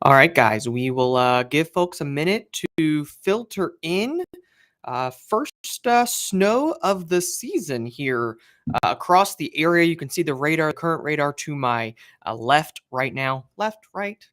All right, guys, we will give folks a minute to filter in. First snow of the season here across the area. You can see the radar, current radar to my left right now. Left, right.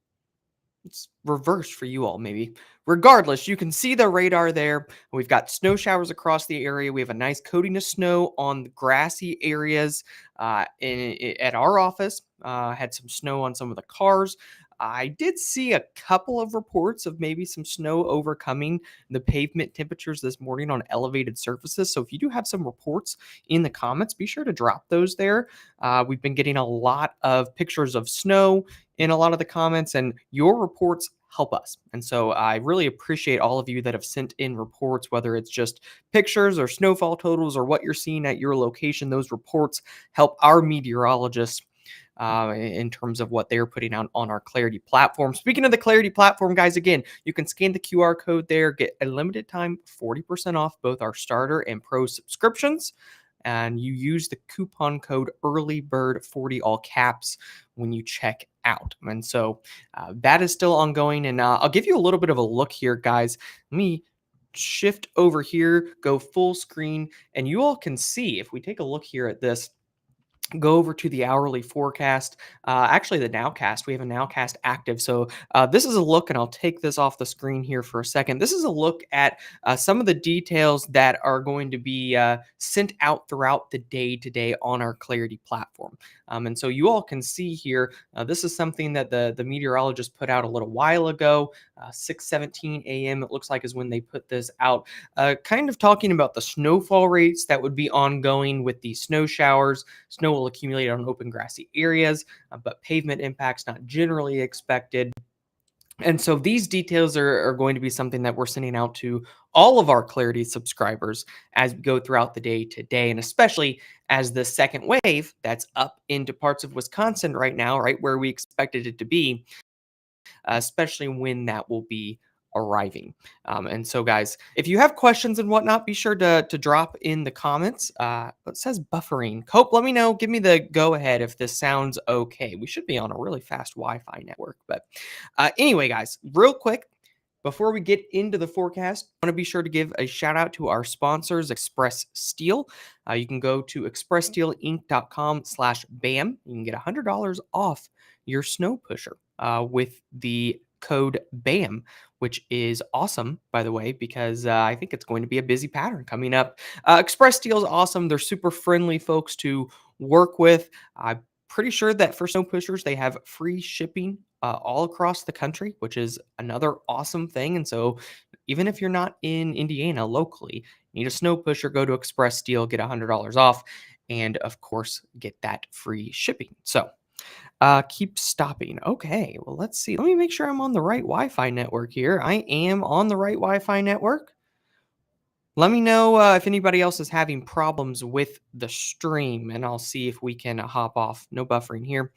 It's reversed for you all, maybe. Regardless, you can see the radar there. We've got snow showers across the area. We have a nice coating of snow on the grassy areas at our office. Had some snow on some of the cars. I did see a couple of reports of maybe some snow overcoming the pavement temperatures this morning on elevated surfaces. So if you do have some reports in the comments, be sure to drop those there. We've been getting a lot of pictures of snow in a lot of the comments, and your reports help us. And so I really appreciate all of you that have sent in reports, whether it's just pictures or snowfall totals or what you're seeing at your location. Those reports help our meteorologists in terms of what they're putting out on our Clarity platform. Speaking of the Clarity platform, guys, again, you can scan the QR code there, get a limited time 40% off both our starter and pro subscriptions. And you use the coupon code EARLYBIRD40, all caps, when you check out. And so that is still ongoing. And I'll give you a little bit of a look here, guys. Let me shift over here, go full screen, and you all can see if we take a look here at this. Go over to the hourly forecast. Actually, the nowcast. We have a nowcast active. So this is a look, and I'll take this off the screen here for a second. This is a look at some of the details that are going to be sent out throughout the day today on our Clarity platform. And so you all can see here, this is something that the meteorologist put out a little while ago. 6:17 a.m. it looks like is when they put this out. Kind of talking about the snowfall rates that would be ongoing with the snow showers. Snow will accumulate on open grassy areas, but pavement impacts not generally expected. And so these details are going to be something that we're sending out to all of our Clarity subscribers as we go throughout the day today, and especially as the second wave that's up into parts of Wisconsin right now, right where we expected it to be, especially when that will be arriving. And so, guys, if you have questions and whatnot, be sure to drop in the comments. It says buffering. Cope, let me know. Give me the go ahead if this sounds okay. We should be on a really fast Wi-Fi network. But anyway, guys, real quick, before we get into the forecast, I want to be sure to give a shout out to our sponsors, Express Steel. You can go to expresssteelinc.com/BAM. You can get $100 off your snow pusher with the code BAM, which is awesome, by the way, because I think it's going to be a busy pattern coming up. Express Steel is awesome. They're super friendly folks to work with. I'm pretty sure that for snow pushers, they have free shipping all across the country, which is another awesome thing. And so even if you're not in Indiana locally, need a snow pusher, go to Express Steel, get $100 off, and of course, get that free shipping. So keep stopping. Okay, well, let's see. Let me make sure I'm on the right Wi-Fi network here. I am on the right Wi-Fi network. Let me know if anybody else is having problems with the stream, and I'll see if we can hop off. No buffering here.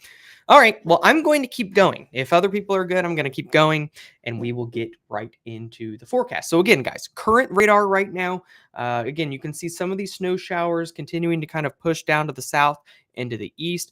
All right, well, I'm going to keep going. If other people are good, I'm going to keep going, and we will get right into the forecast. So again, guys, current radar right now, again, you can see some of these snow showers continuing to kind of push down to the south and to the east.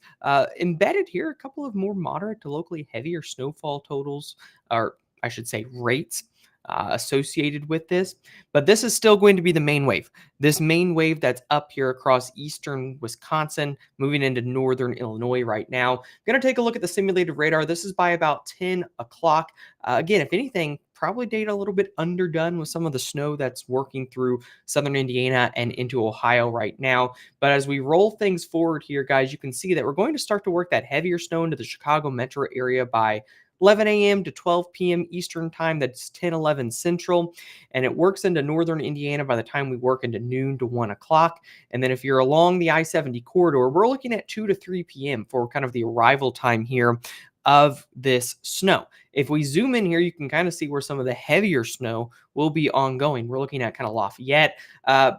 Embedded here, a couple of more moderate to locally heavier snowfall totals, or I should say rates, associated with this, but this is still going to be the main wave. This main wave that's up here across eastern Wisconsin, moving into northern Illinois right now. I'm going to take a look at the simulated radar. This is by about 10 o'clock. Again, if anything, probably data a little bit underdone with some of the snow that's working through southern Indiana and into Ohio right now. But as we roll things forward here, guys, you can see that we're going to start to work that heavier snow into the Chicago metro area by 11 a.m. to 12 p.m. Eastern time. That's 10:11 Central. And it works into northern Indiana by the time we work into noon to 1 o'clock. And then if you're along the I-70 corridor, we're looking at 2 to 3 p.m. for kind of the arrival time here of this snow. If we zoom in here, you can kind of see where some of the heavier snow will be ongoing. We're looking at kind of Lafayette,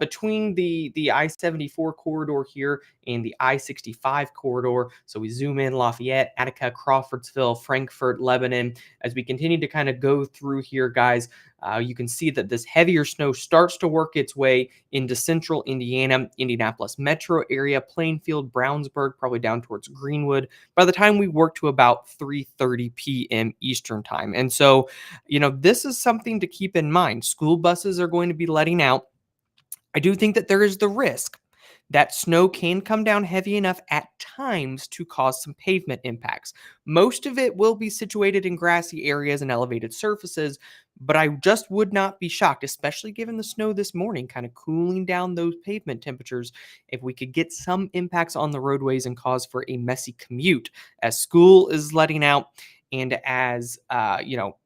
between the I-74 corridor here and the I-65 corridor. So we zoom in Lafayette, Attica, Crawfordsville, Frankfurt, Lebanon. As we continue to kind of go through here, guys, you can see that this heavier snow starts to work its way into central Indiana, Indianapolis metro area, Plainfield, Brownsburg, probably down towards Greenwood, by the time we work to about 3:30 p.m. Eastern time. And so, this is something to keep in mind. School buses are going to be letting out. I do think that there is the risk that snow can come down heavy enough at times to cause some pavement impacts. Most of it will be situated in grassy areas and elevated surfaces, but I just would not be shocked, especially given the snow this morning, kind of cooling down those pavement temperatures, if we could get some impacts on the roadways and cause for a messy commute as school is letting out and as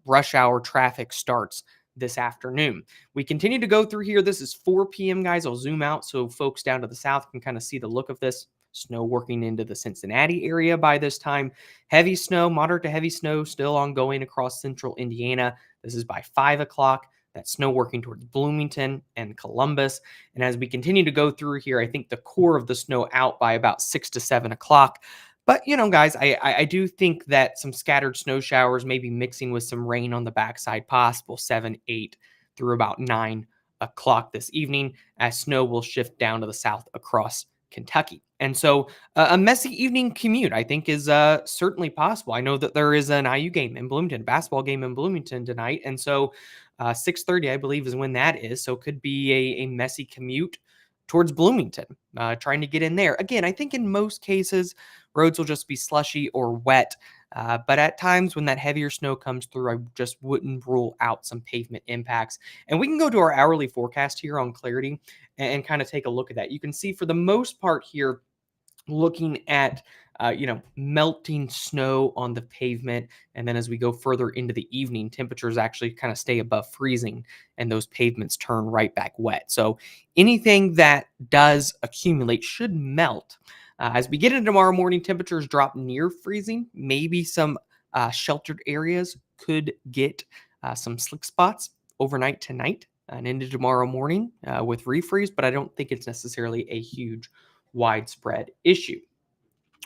rush hour traffic starts this afternoon. We continue to go through here. This is 4 p.m., guys. I'll zoom out so folks down to the south can kind of see the look of this. Snow working into the Cincinnati area by this time. Heavy snow, moderate to heavy snow still ongoing across central Indiana. This is by 5 o'clock. That snow working towards Bloomington and Columbus. And as we continue to go through here, I think the core of the snow out by about 6 to 7 o'clock. But, guys, I do think that some scattered snow showers, maybe mixing with some rain on the backside, possible 7, 8 through about 9 o'clock this evening, as snow will shift down to the south across Kentucky. And so a messy evening commute, I think, is certainly possible. I know that there is an IU game in Bloomington, basketball game in Bloomington tonight. And so 6:30, I believe, is when that is. So it could be a messy commute towards Bloomington, trying to get in there. Again, I think in most cases, roads will just be slushy or wet. But at times when that heavier snow comes through, I just wouldn't rule out some pavement impacts. And we can go to our hourly forecast here on Clarity and kind of take a look at that. You can see for the most part here, looking at melting snow on the pavement, and then as we go further into the evening, temperatures actually kind of stay above freezing and those pavements turn right back wet. So anything that does accumulate should melt. As we get into tomorrow morning, temperatures drop near freezing. Maybe some sheltered areas could get some slick spots overnight tonight and into tomorrow morning with refreeze, but I don't think it's necessarily a huge widespread issue.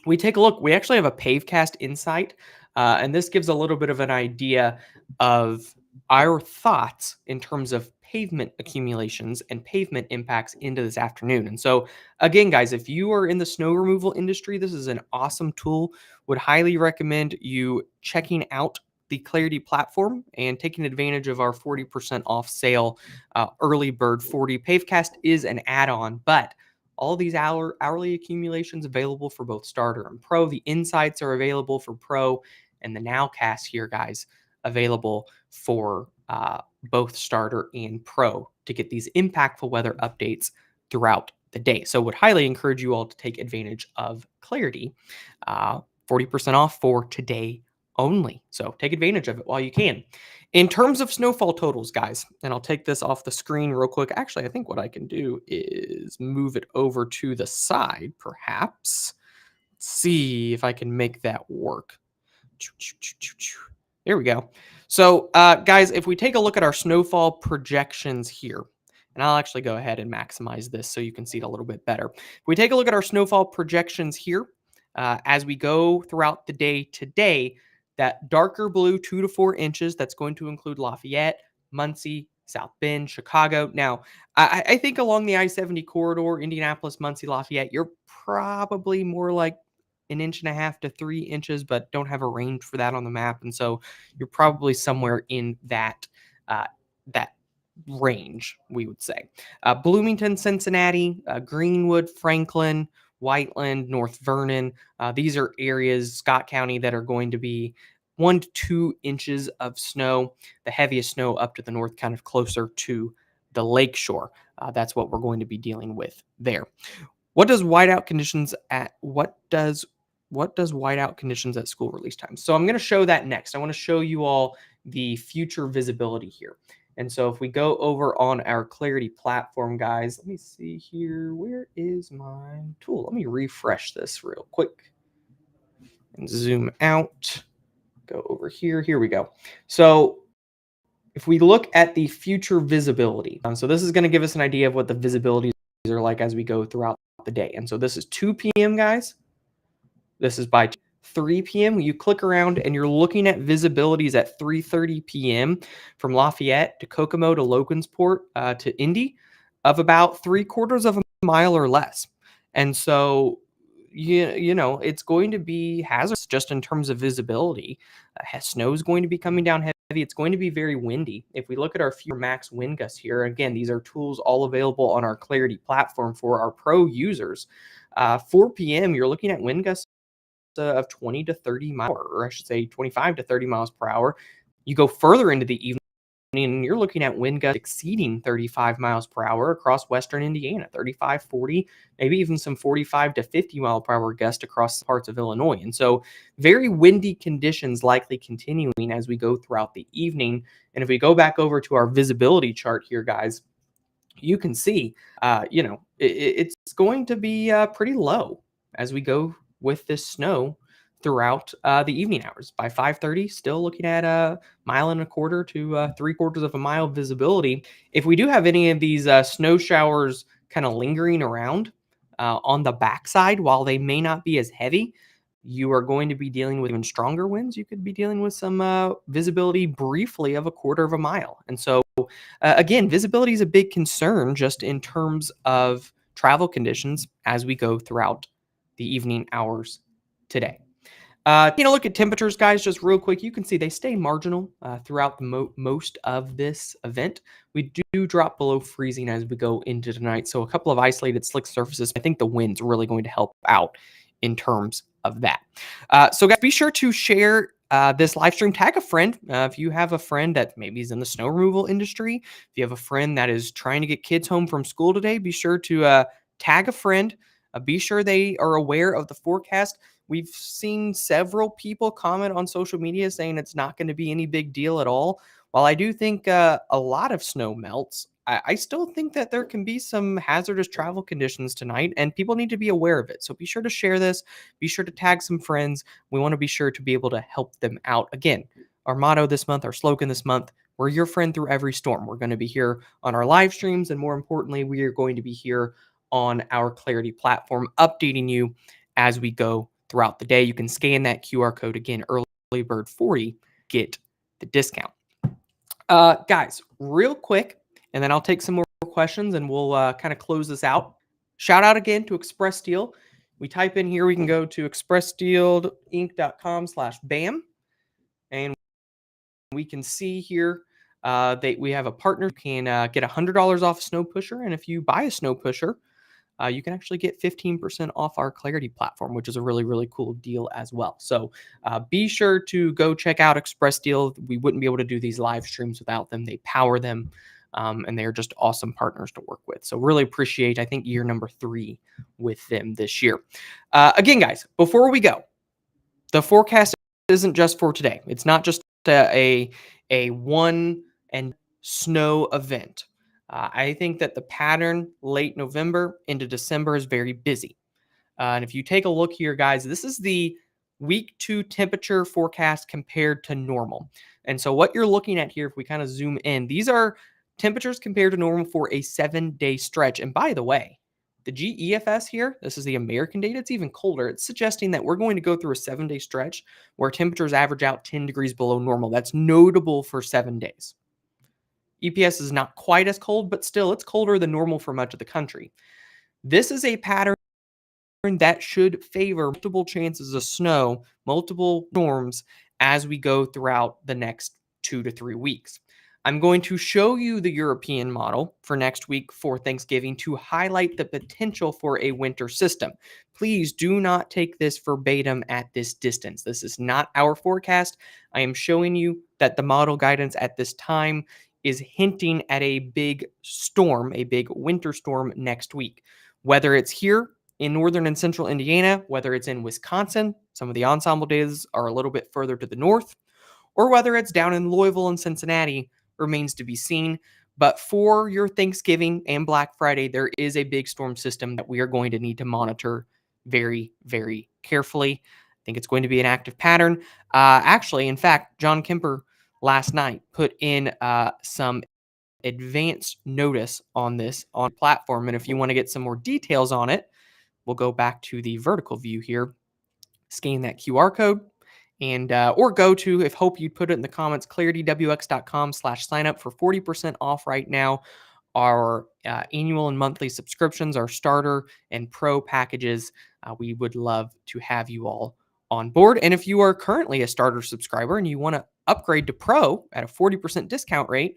We take a look. We actually have a Pavecast Insight, and this gives a little bit of an idea of our thoughts in terms of pavement accumulations and pavement impacts into this afternoon. And so, again, guys, if you are in the snow removal industry, this is an awesome tool. Would highly recommend you checking out the Clarity platform and taking advantage of our 40% off sale, early bird 40. Pavecast is an add-on, but all these hourly accumulations available for both starter and pro. The insights are available for pro, and the nowcast here, guys, available for both starter and pro to get these impactful weather updates throughout the day. So would highly encourage you all to take advantage of Clarity. 40% off for today only. So take advantage of it while you can. In terms of snowfall totals, guys, and I'll take this off the screen real quick. Actually, I think what I can do is move it over to the side, perhaps. Let's see if I can make that work. There we go. So, guys, if we take a look at our snowfall projections here, and I'll actually go ahead and maximize this so you can see it a little bit better. If we take a look at our snowfall projections here, as we go throughout the day today, that darker blue 2 to 4 inches, that's going to include Lafayette, Muncie, South Bend, Chicago. Now, I think along the I-70 corridor, Indianapolis, Muncie, Lafayette, you're probably more like 1.5 to 3 inches, but don't have a range for that on the map. And so you're probably somewhere in that range, we would say. Bloomington, Cincinnati, Greenwood, Franklin, Whiteland, North Vernon. These are areas, Scott County, that are going to be 1 to 2 inches of snow. The heaviest snow up to the north, kind of closer to the lakeshore. That's what we're going to be dealing with there. What does whiteout conditions at school release times? So I'm going to show that next. I want to show you all the future visibility here. And so if we go over on our Clarity platform, guys, let me see here. Where is my tool? Let me refresh this real quick and zoom out. Go over here. Here we go. So If we look at the future visibility, so this is going to give us an idea of what the visibilities are like as we go throughout the day. And so this is 2 p.m., guys. This is by 3 p.m. You click around and you're looking at visibilities at 3:30 p.m. from Lafayette to Kokomo to Logansport to Indy of about 3/4 of a mile or less. And so you know it's going to be hazardous just in terms of visibility. Snow is going to be coming down heavy. It's going to be very windy. If we look at our future max wind gusts here, again, these are tools all available on our Clarity platform for our pro users. 4 p.m. You're looking at wind gusts of 20 to 30 miles, or I should say 25 to 30 miles per hour. You go further into the evening, and you're looking at wind gusts exceeding 35 miles per hour across western Indiana, 35, 40, maybe even some 45 to 50 mile per hour gusts across parts of Illinois. And so very windy conditions likely continuing as we go throughout the evening. And if we go back over to our visibility chart here, guys, you can see, it's going to be pretty low as we go with this snow throughout the evening hours. By 5:30, still looking at a 1.25 to 3/4 of a mile visibility. If we do have any of these snow showers kind of lingering around on the backside, while they may not be as heavy, you are going to be dealing with even stronger winds. You could be dealing with some visibility briefly of 1/4 of a mile. And so again, visibility is a big concern just in terms of travel conditions as we go throughout the evening hours today. Look at temperatures, guys, just real quick. You can see they stay marginal throughout the most of this event. We do drop below freezing as we go into tonight. So a couple of isolated slick surfaces. I think the wind's really going to help out in terms of that. So guys, be sure to share this live stream. Tag a friend. If you have a friend that maybe is in the snow removal industry, if you have a friend that is trying to get kids home from school today, be sure to tag a friend. Be sure they are aware of the forecast. We've seen several people comment on social media saying it's not going to be any big deal at all. While I do think a lot of snow melts, I still think that there can be some hazardous travel conditions tonight, and people need to be aware of it. So be sure to share this. Be sure to tag some friends. We want to be sure to be able to help them out. Again, our motto this month, our slogan this month, we're your friend through every storm. We're going to be here on our live streams, and more importantly, we are going to be here on our Clarity platform, updating you as we go throughout the day. You can scan that QR code again, early bird 40, get the discount. Guys, real quick, and then I'll take some more questions and we'll kind of close this out. Shout out again to Express Steel. We type in here, we can go to expresssteelinc.com/bam, and we can see here that we have a partner who can get $100 off a snow pusher. And if you buy a snow pusher, you can actually get 15% off our Clarity platform, which is a really, really cool deal as well. So be sure to go check out Express Deal. We wouldn't be able to do these live streams without them. They power them, and they're just awesome partners to work with. So really appreciate, I think, year number 3 with them this year. Again, guys, before we go, the forecast isn't just for today. It's not just a one and snow event. I think that the pattern late November into December is very busy. And if you take a look here, guys, this is the week 2 temperature forecast compared to normal. And so what you're looking at here, if we kind of zoom in, these are temperatures compared to normal for a 7-day stretch. And by the way, the GEFS here, this is the American data, it's even colder. It's suggesting that we're going to go through a 7-day stretch where temperatures average out 10 degrees below normal. That's notable for 7 days. EPS is not quite as cold, but still it's colder than normal for much of the country. This is a pattern that should favor multiple chances of snow, multiple storms as we go throughout the next 2 to 3 weeks. I'm going to show you the European model for next week for Thanksgiving to highlight the potential for a winter system. Please do not take this verbatim at this distance. This is not our forecast. I am showing you that the model guidance at this time is hinting at a big storm, a big winter storm next week. Whether it's here in northern and central Indiana, whether it's in Wisconsin, some of the ensemble days are a little bit further to the north, or whether it's down in Louisville and Cincinnati, remains to be seen. But for your Thanksgiving and Black Friday, there is a big storm system that we are going to need to monitor very, very carefully. I think it's going to be an active pattern. Actually, in fact, John Kemper last night put in some advanced notice on this on platform. And if you want to get some more details on it, we'll go back to the vertical view here, scan that QR code, and or go to, if Hope you'd put it in the comments, claritywx.com/sign up for 40% off right now. Our annual and monthly subscriptions, our starter and pro packages. We would love to have you all on board. And if you are currently a starter subscriber and you want to upgrade to pro at a 40% discount rate,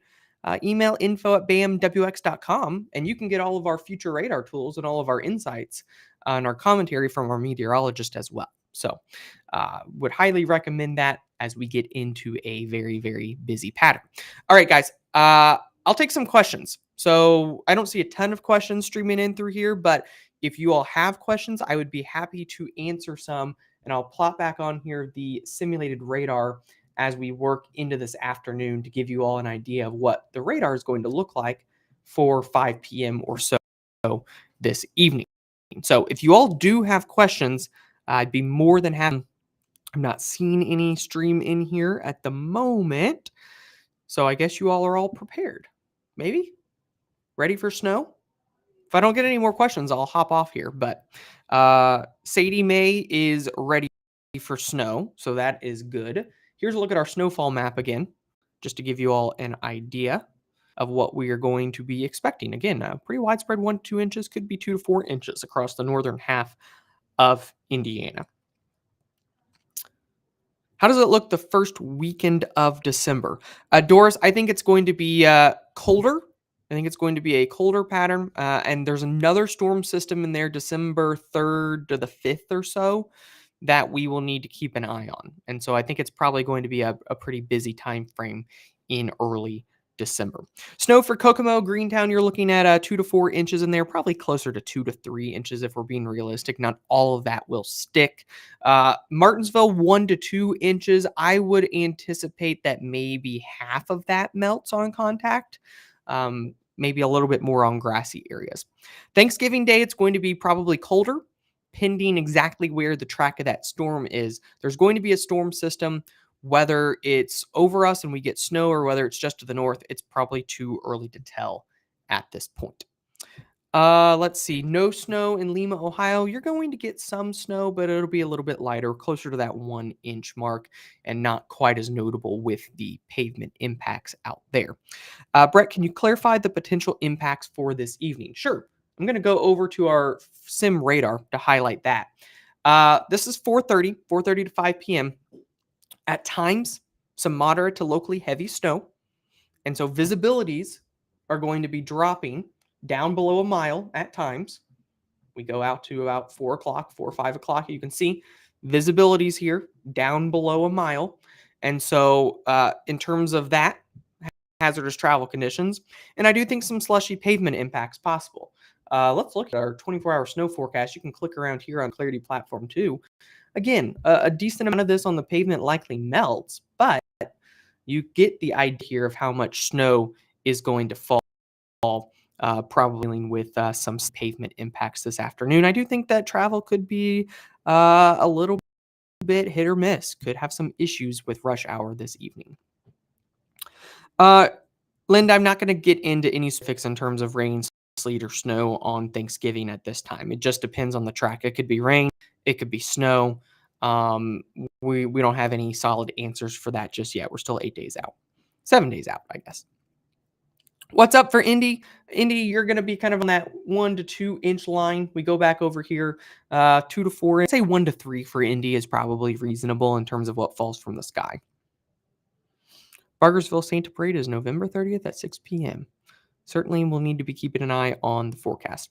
email info@bamwx.com and you can get all of our future radar tools and all of our insights and our commentary from our meteorologist as well. So would highly recommend that as we get into a very, very busy pattern. All right, guys, I'll take some questions. So I don't see a ton of questions streaming in through here, but if you all have questions, I would be happy to answer some, and I'll plot back on here the simulated radar as we work into this afternoon to give you all an idea of what the radar is going to look like for 5 p.m. or so this evening. So if you all do have questions, I'd be more than happy. I'm not seeing any stream in here at the moment. So I guess you all are all prepared. Maybe? Ready for snow? If I don't get any more questions, I'll hop off here. But Sadie Mae is ready for snow, so that is good. Here's a look at our snowfall map again, just to give you all an idea of what we are going to be expecting. Again, pretty widespread, 1 to 2 inches, could be 2 to 4 inches across the northern half of Indiana. How does it look the first weekend of December? Doris, I think it's going to be colder. I think it's going to be a colder pattern. And there's another storm system in there, December 3rd to the 5th or so, that we will need to keep an eye on. And so I think it's probably going to be a pretty busy time frame in early December. Snow for Kokomo, Greentown, you're looking at 2 to 4 inches in there, probably closer to 2 to 3 inches if we're being realistic. Not all of that will stick. Martinsville, 1 to 2 inches. I would anticipate that maybe half of that melts on contact. Maybe a little bit more on grassy areas. Thanksgiving Day, it's going to be probably colder, pending exactly where the track of that storm is. There's going to be a storm system. Whether it's over us and we get snow or whether it's just to the north, it's probably too early to tell at this point. Let's see. No snow in Lima, Ohio. You're going to get some snow, but it'll be a little bit lighter, closer to that 1 inch mark, and not quite as notable with the pavement impacts out there. Brett, can you clarify the potential impacts for this evening? Sure. I'm going to go over to our sim radar to highlight that. This is 4:30 to 5 p.m. At times, some moderate to locally heavy snow. And so visibilities are going to be dropping down below a mile at times. We go out to about 4 o'clock, 4 or 5 o'clock. You can see visibilities here down below a mile. And so in terms of that, hazardous travel conditions, and I do think some slushy pavement impacts possible. Let's look at our 24-hour snow forecast. You can click around here on Clarity Platform too. Again, a decent amount of this on the pavement likely melts, but you get the idea here of how much snow is going to fall, probably with some pavement impacts this afternoon. I do think that travel could be a little bit hit or miss, could have some issues with rush hour this evening. Linda, I'm not going to get into any specifics in terms of rain, sleet, or snow on Thanksgiving at this time. It just depends on the track. It could be rain, it could be snow. We don't have any solid answers for that just yet. We're still 8 days out, 7 days out, I guess. What's up for Indy? Indy, you're going to be kind of on that 1 to 2 inch line. We go back over here, 2 to 4. I'd say 1 to 3 for Indy is probably reasonable in terms of what falls from the sky. Bargersville Santa Parade is November 30th at 6 p.m. Certainly we'll need to be keeping an eye on the forecast.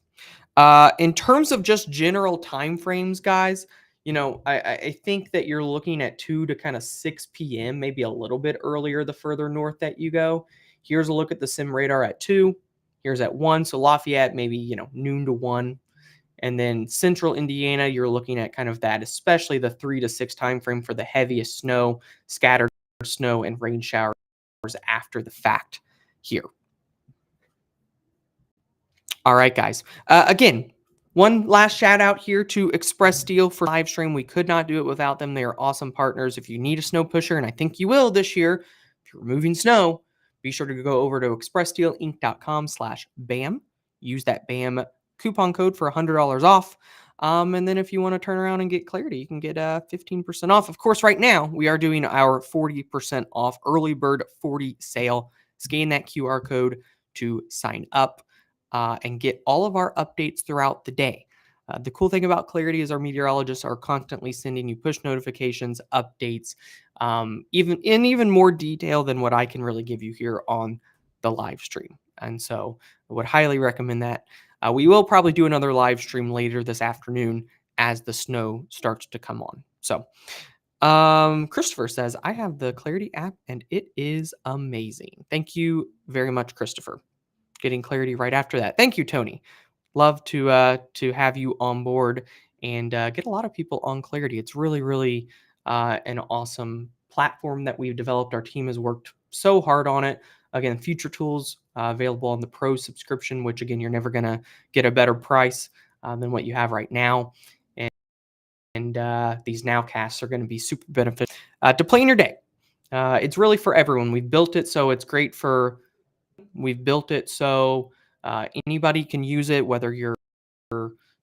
In terms of just general time frames, guys, you know, I think that you're looking at 2 to kind of 6 p.m., maybe a little bit earlier the further north that you go. Here's a look at the sim radar at 2. Here's at 1. So Lafayette, maybe, you know, noon to 1. And then central Indiana, you're looking at kind of that, especially the 3 to 6 time frame for the heaviest snow, scattered snow, and rain showers after the fact here. All right, guys. Again, one last shout out here to Express Steel for live stream. We could not do it without them. They are awesome partners. If you need a snow pusher, and I think you will this year, if if you're removing snow, be sure to go over to expressdealinc.com/BAM. Use that BAM coupon code for $100 off. And then if you want to turn around and get clarity, you can get 15% off. Of course, right now we are doing our 40% off early bird 40 sale. Scan that QR code to sign up and get all of our updates throughout the day. The cool thing about Clarity is our meteorologists are constantly sending you push notifications, updates, even more detail than what I can really give you here on the live stream. And so I would highly recommend that. We will probably do another live stream later this afternoon as the snow starts to come on. So Christopher says, I have the Clarity app and it is amazing. Thank you very much, Christopher. Getting Clarity right after that. Thank you, Tony. Love to have you on board and get a lot of people on Clarity. It's really, really an awesome platform that we've developed. Our team has worked so hard on it. Again, future tools available on the Pro subscription, which again, you're never going to get a better price than what you have right now. And these nowcasts are going to be super beneficial to plan your day. It's really for everyone. We've built it so it's great for. We've built it so anybody can use it, whether you're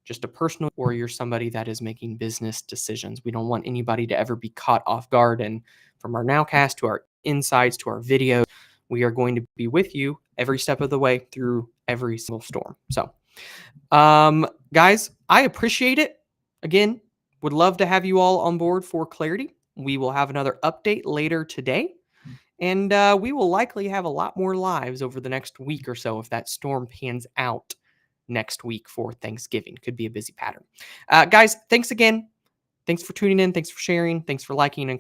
just a personal or you're somebody that is making business decisions. We don't want anybody to ever be caught off guard. And from our nowcast to our insights to our videos, we are going to be with you every step of the way through every single storm. So, guys, I appreciate it. Again, would love to have you all on board for Clarity. We will have another update later today. And we will likely have a lot more lives over the next week or so if that storm pans out next week for Thanksgiving. Could be a busy pattern. Guys, thanks again. Thanks for tuning in. Thanks for sharing. Thanks for liking and